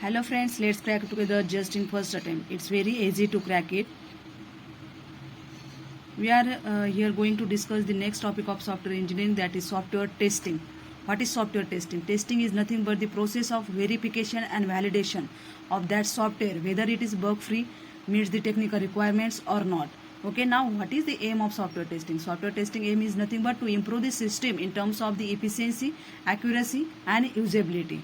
Hello friends, let's crack together just in first attempt. It's very easy to crack it. We are here going to discuss the next topic of software engineering, that is software testing. What is software testing? Testing is nothing but the process of verification and validation of that software, whether it is bug free, meets the technical requirements or not. Okay, now what is the aim of software testing? Software testing aim is nothing but to improve the system in terms of the efficiency, accuracy and usability.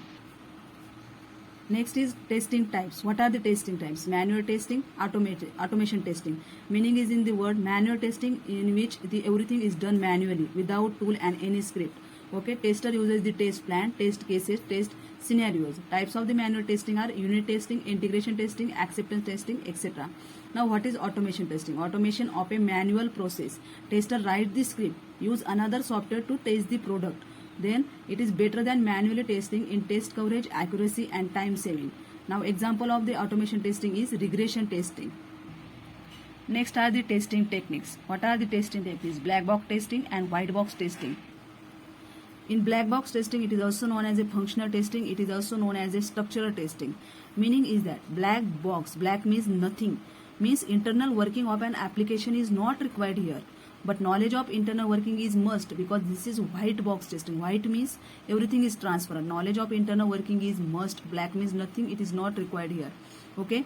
Next is testing types. What are the testing types? Manual testing, automation testing. Meaning is in the word manual testing, in which everything is done manually without tool and any script. Okay, tester uses the test plan, test cases, test scenarios. Types of the manual testing are unit testing, integration testing, acceptance testing, etc. Now what is automation testing? Automation of a manual process. Tester writes the script, use another software to test the product. Then it is better than manually testing in test coverage, accuracy and time saving. Now example of the automation testing is regression testing. Next are the testing techniques. What are the testing techniques? Black box testing and white box testing. In black box testing, it is also known as a functional testing. It is also known as a structural testing. Meaning is that black box, black means nothing, means internal working of an application is not required here. But knowledge of internal working is must, because this is white box testing. White means everything is transparent. Knowledge of internal working is must. Black means nothing, it is not required here. Okay.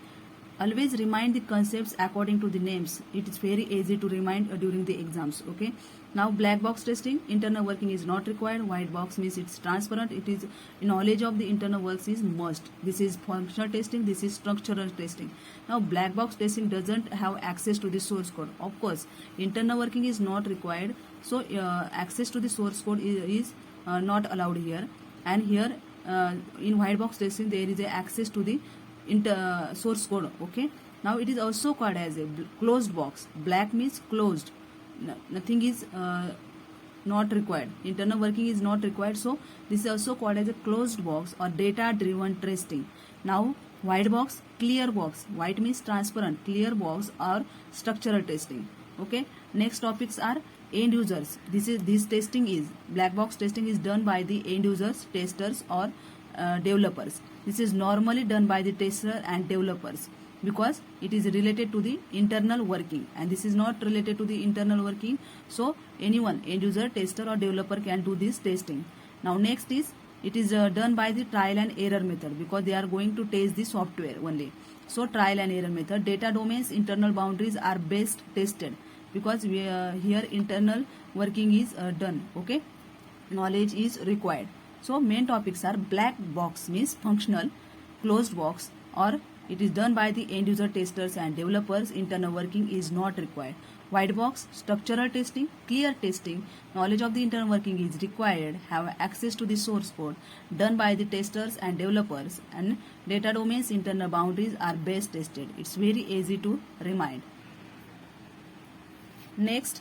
Always remind the concepts according to the names. It is very easy to remind during the exams. Okay. Now black box testing, internal working is not required. White box means it's transparent. It is knowledge of the internal works is must. This is functional testing. This is structural testing. Now black box testing doesn't have access to the source code. Of course, internal working is not required. So access to the source code is not allowed here. And here in white box testing there is a access to the source code. Okay. Now it is also called as a closed box. Black means closed. Nothing is not required. Internal working is not required. So this is also called as a closed box or data driven testing. Now white box, clear box. White means transparent. Clear box or structural testing. Okay. Next topics are end users. This testing is black box testing is done by the end users, testers or developers. This is normally done by the tester and developers, because it is related to the internal working, and this is not related to the internal working. So anyone, end user, tester or developer can do this testing. Now next is it is done by the trial and error method, because they are going to test the software only. So trial and error method. Data domains, internal boundaries are best tested, because we here internal working is done. Okay, knowledge is required. So main topics are black box means functional, closed box or it is done by the end user, testers and developers. Internal working is not required. White box, structural testing, clear testing. Knowledge of the internal working is required. Have access to the source code, done by the testers and developers. And data domains, internal boundaries are best tested. It's very easy to remind. Next,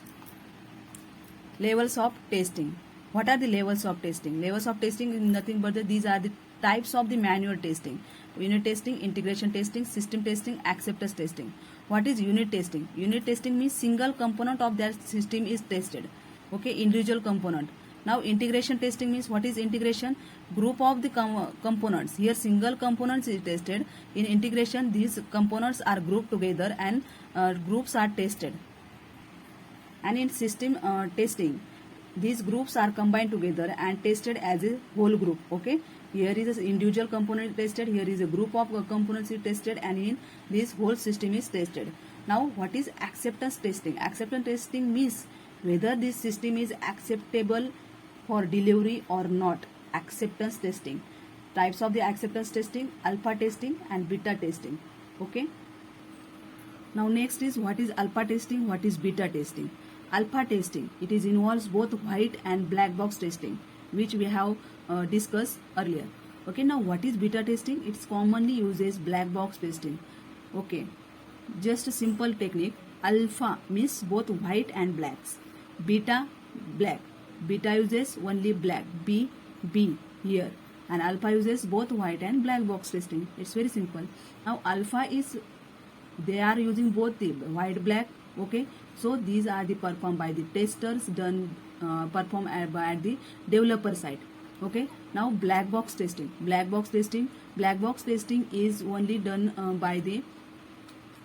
levels of testing. What are the levels of testing? Levels of testing is nothing but these are the types of the manual testing. Unit testing, integration testing, system testing, acceptance testing. What is unit testing? Unit testing means single component of that system is tested. Okay, individual component. Now integration testing means, what is integration? Group of the components. Here single components is tested. In integration these components are grouped together and groups are tested. And in system testing, these groups are combined together and tested as a whole group. Okay, here is an individual component tested, here is a group of components is tested, and in this whole system is tested. Now what is acceptance testing? Acceptance testing means whether this system is acceptable for delivery or not. Acceptance testing. Types of the acceptance testing: alpha testing and beta testing. Okay, now next is what is alpha testing, what is beta testing. Alpha testing, it is involves both white and black box testing, which we have discussed earlier. Okay, now what is beta testing? It's commonly uses black box testing. Okay, just a simple technique. Alpha means both white and blacks. Beta, black. Beta uses only black, B here, and alpha uses both white and black box testing. It's very simple. Now alpha is, they are using both the white, black. Okay, so these are the performed by the testers, done performed by the developer side. Okay, now black box testing. Black box testing is only done by the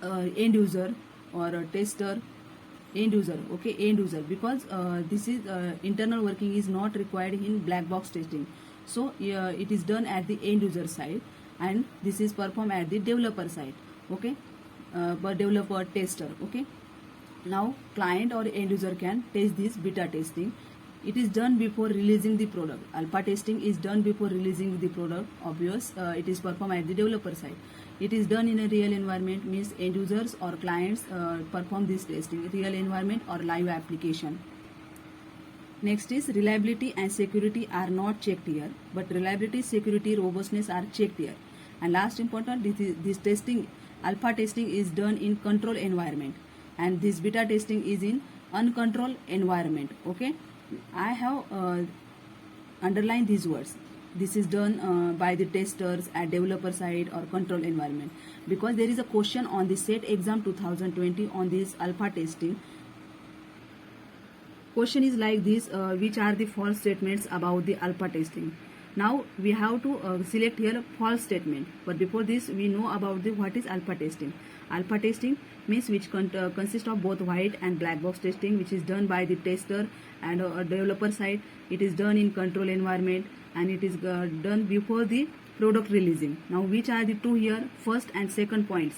end user or a tester. End user, okay, end user, because this is internal working is not required in black box testing. So it is done at the end user side, and this is performed at the developer side. Okay, but developer tester. Okay, now client or end user can test this beta testing. It is done before releasing the product. Alpha testing is done before releasing the product. Obvious, it is performed at the developer side. It is done in a real environment, means end users or clients perform this testing, real environment or live application. Next is reliability and security are not checked here, but reliability, security, robustness are checked here. And last important, this testing, alpha testing is done in control environment, and this beta testing is in uncontrolled environment. Okay, I have underlined these words. This is done by the testers at developer side or control environment, because there is a question on the SET exam 2020 on this alpha testing. Question is like this, which are the false statements about the alpha testing? Now we have to select here a false statement, but before this we know about the what is alpha testing. Alpha testing means which consists of both white and black box testing, which is done by the tester and developer side. It is done in control environment, and it is done before the product releasing. Now which are the two here, first and second points?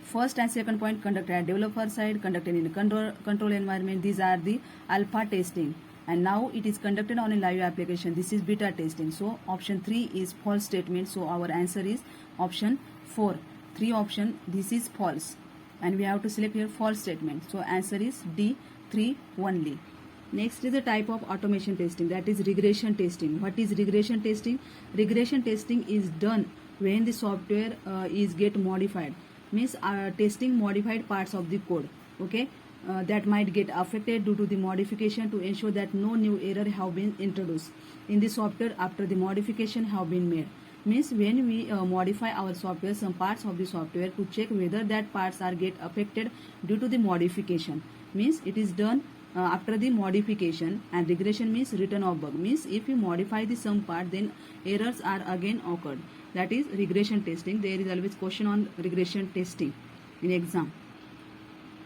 First and second point conducted at developer side, conducted in control environment. These are the alpha testing, and now it is conducted on a live application. This is beta testing. So option 3 is false statement. So our answer is option 4. 3 option, this is false, and we have to select here false statement. So answer is D, 3 only. Next is the type of automation testing, that is regression testing. What is regression testing? Regression testing is done when the software is get modified, means testing modified parts of the code. Okay, that might get affected due to the modification, to ensure that no new error have been introduced in the software after the modification have been made. Means when we modify our software, some parts of the software, to check whether that parts are get affected due to the modification, means it is done after the modification. And regression means return of bug, means if you modify the some part, then errors are again occurred. That is regression testing. There is always question on regression testing in exam.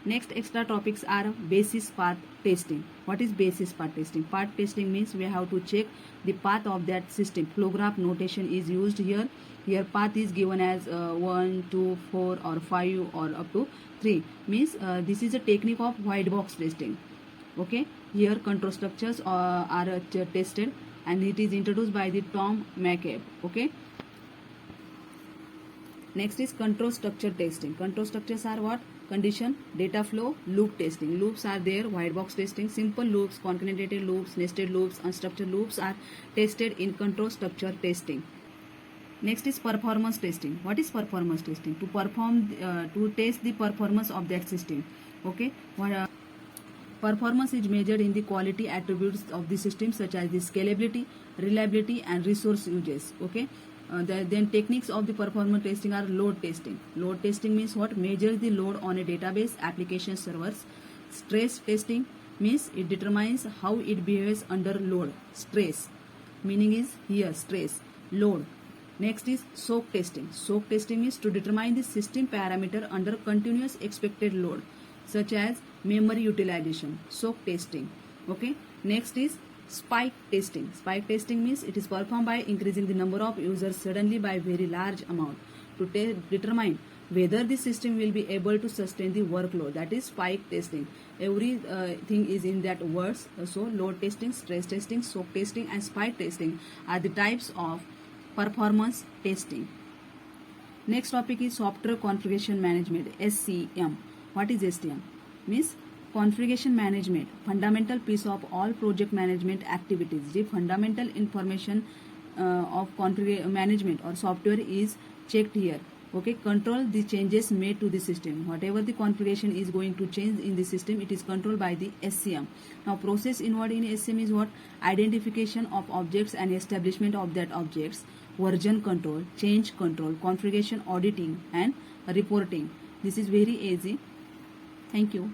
Next extra topics are basis path testing. What is basis path testing? Path testing means we have to check the path of that system. Flow graph notation is used here. Here path is given as 1, 2, 4 or 5 or up to 3. Means this is a technique of white box testing. Okay, here control structures are tested, and it is introduced by the Tom McCabe. Okay. Next is control structure testing. Control structures are what? Condition, data flow, loop testing. Loops are there, white box testing. Simple loops, concatenated loops, nested loops, unstructured loops are tested in control structure testing. Next is performance testing. What is performance testing? To test the performance of that system. Okay. Performance is measured in the quality attributes of the system, such as the scalability, reliability, and resource uses. Okay. Then techniques of the performance testing are load testing. Load testing means what? Measures the load on a database, application servers. Stress testing means it determines how it behaves under load. Stress meaning is here stress, load. Next is soak testing. Soak testing is to determine the system parameter under continuous expected load, such as memory utilization. Soak testing. Okay. Next is spike testing. Spike testing means it is performed by increasing the number of users suddenly by very large amount to determine whether the system will be able to sustain the workload. That is spike testing. Every thing is in that words. So load testing, stress testing, soak testing, and spike testing are the types of performance testing. Next topic is software configuration management, SCM. What is SCM? Means configuration management, fundamental piece of all project management activities. The fundamental information of configuration management or software is checked here. Okay, control the changes made to the system. Whatever the configuration is going to change in the system, it is controlled by the SCM. Now process involved in SCM is what? Identification of objects and establishment of that objects, version control, change control, configuration auditing, and reporting. This is very easy. Thank you.